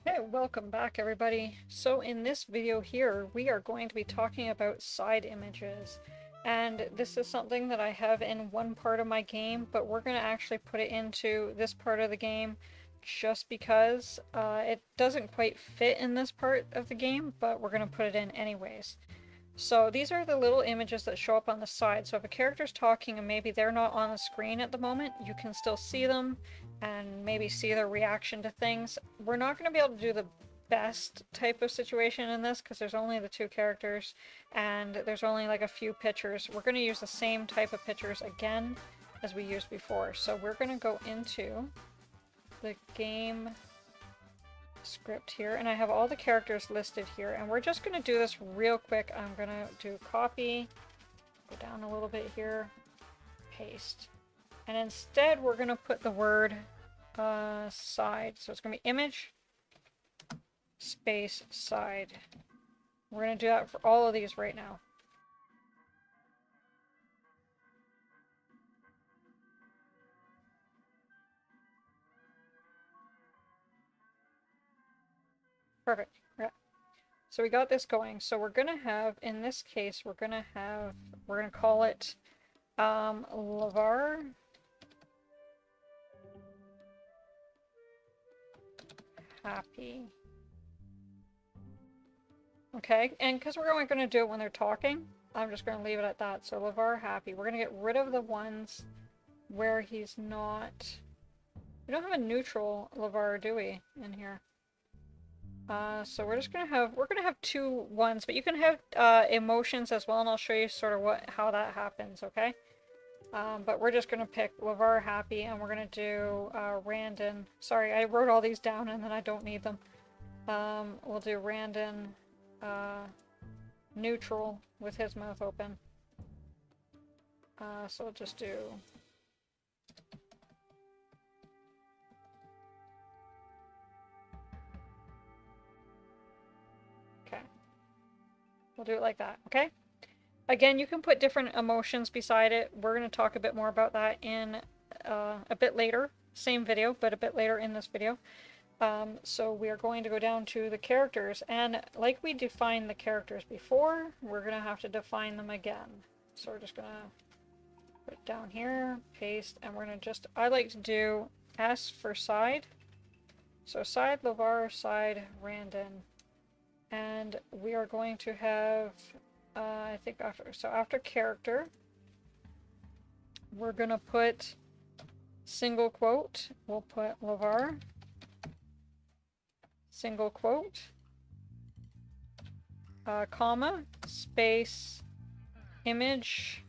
Hey, welcome back everybody. So in this video here, we are going to be talking about side images. And this is something that I have in one part of my game, but we're going to actually put it into this part of the game just because it doesn't quite fit in this part of the game, but we're going to put it in anyways. So these are the little images that show up on the side. So if a character's talking and maybe they're not on the screen at the moment, you can still see them and maybe see their reaction to things. We're not going to be able to do the best type of situation in this because there's only the two characters and there's only like a few pictures. We're going to use the same type of pictures again as we used before. So we're going to go into the game script here, and I have all the characters listed here, and we're just going to do this real quick. I'm going to do copy, go down a little bit here, paste, and instead we're going to put the word side. So it's going to be image space side. We're going to do that for all of these right now. Perfect. Yeah. So we got this going. So we're going to have, in this case, we're going to call it Lavar happy. Okay, and because we're only going to do it when they're talking, I'm just going to leave it at that. So Lavar happy. We're going to get rid of the ones where he's not. We don't have a neutral Lavar, do we, in here? So we're just going to have two ones, but you can have emotions as well, and I'll show you sort of how that happens, okay? But we're just going to pick Lavar happy, and we're going to do Randon. Sorry, I wrote all these down and then I don't need them. We'll do Randon neutral with his mouth open. So we'll just do okay. We'll do it like that, okay? Again, you can put different emotions beside it. We're going to talk a bit more about that in a bit later. Same video, but a bit later in this video. So we are going to go down to the characters, and like we defined the characters before, we're going to have to define them again. So we're just going to put it down here, paste, and we're going to just, I like to do S for side. So side Lavar, side Randon. And we are going to have, I think after character, we're going to put single quote, we'll put Lavar. Single quote, comma, space, image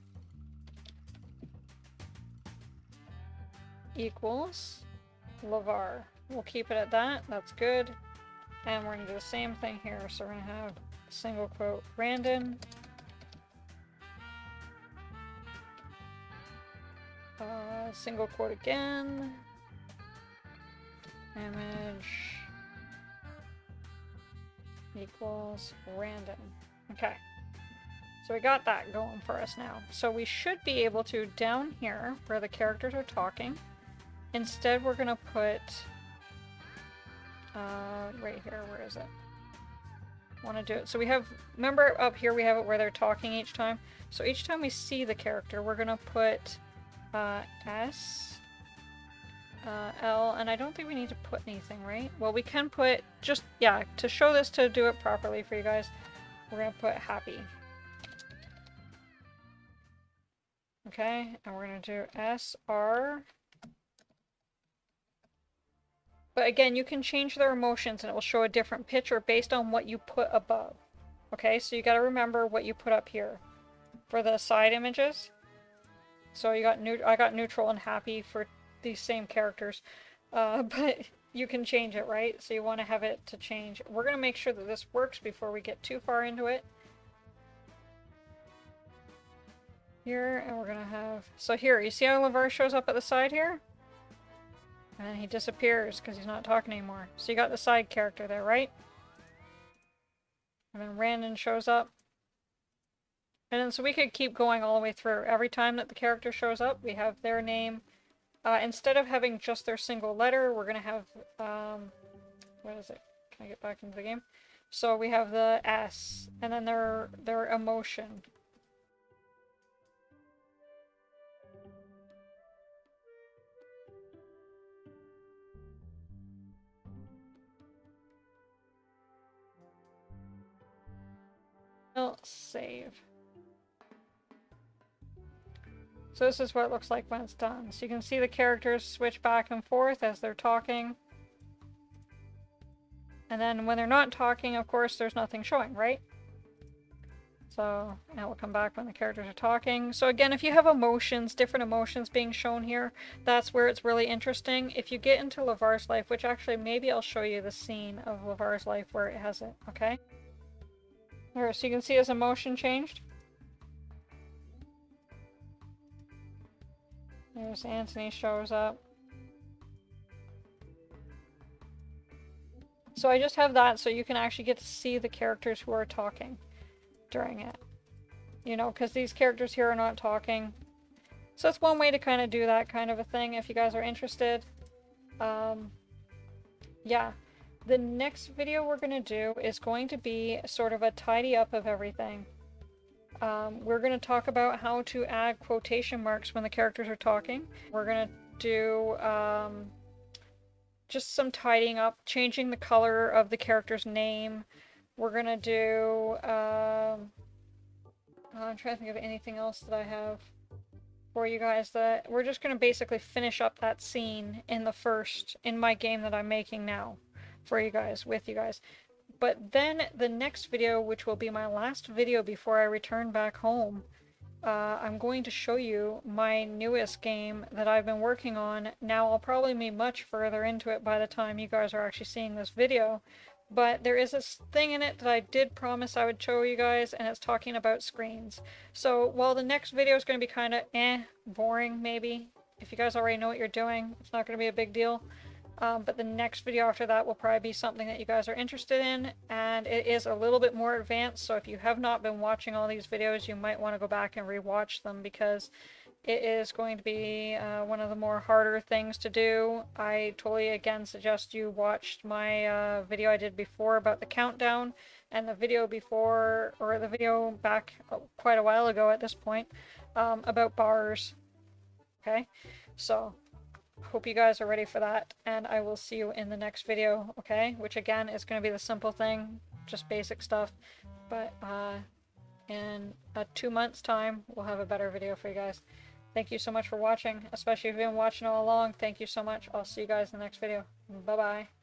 equals Lavar. We'll keep it at that. That's good. And we're going to do the same thing here. So we're going to have single quote Randon. Single quote again. Image equals Random. Okay, so we got that going for us now. So we should be able to, down here where the characters are talking, instead we're gonna put right here, where is it? Want to do it so we have, remember up here we have it where they're talking each time, so each time we see the character we're gonna put S L, and I don't think we need to put anything, right? Well, we can put just, yeah, to show this, to do it properly for you guys, we're gonna put happy. Okay, and we're gonna do SR. But again, you can change their emotions and it will show a different picture based on what you put above. Okay, so you gotta remember what you put up here for the side images. So you got I got neutral and happy for these same characters, but you can change it, right? So you want to have it to change. We're going to make sure that this works before we get too far into it. Here, and we're going to have, so here, you see how Lavar shows up at the side here? And then he disappears because he's not talking anymore. So you got the side character there, right? And then Randon shows up. And then so we could keep going all the way through. Every time that the character shows up, we have their name. Instead of having just their single letter, we're going to have, what is it? Can I get back into the game? So we have the S, and then their emotion. I'll save. So this is what it looks like when it's done. So you can see the characters switch back and forth as they're talking. And then when they're not talking, of course, there's nothing showing, right? So now we'll come back when the characters are talking. So again, if you have emotions, different emotions being shown here, that's where it's really interesting. If you get into Lavar's life, which actually maybe I'll show you the scene of Lavar's life where it has it, okay? Alright, so you can see his emotion changed. There's Anthony shows up. So I just have that so you can actually get to see the characters who are talking during it. You know, because these characters here are not talking. So that's one way to kind of do that kind of a thing if you guys are interested. Yeah. The next video we're going to do is going to be sort of a tidy up of everything. We're going to talk about how to add quotation marks when the characters are talking. We're going to do just some tidying up, changing the color of the character's name. We're going to do... I'm trying to think of anything else that I have for you guys. That we're just going to basically finish up that scene in my game that I'm making now for you guys, with you guys. But then the next video, which will be my last video before I return back home, I'm going to show you my newest game that I've been working on. Now I'll probably be much further into it by the time you guys are actually seeing this video, but there is this thing in it that I did promise I would show you guys, and it's talking about screens. So while the next video is going to be kind of boring maybe, if you guys already know what you're doing, it's not going to be a big deal. But the next video after that will probably be something that you guys are interested in, and it is a little bit more advanced, so if you have not been watching all these videos, you might want to go back and rewatch them, because it is going to be one of the more harder things to do. I totally, again, suggest you watched my video I did before about the countdown, and the video before, or the video back quite a while ago at this point, about bars. Okay, so hope you guys are ready for that, and I will see you in the next video, okay? Which again is going to be the simple thing, just basic stuff, but in 2 months time we'll have a better video for you guys. Thank you so much for watching, especially if you've been watching all along. Thank you so much. I'll see you guys in the next video. Bye bye.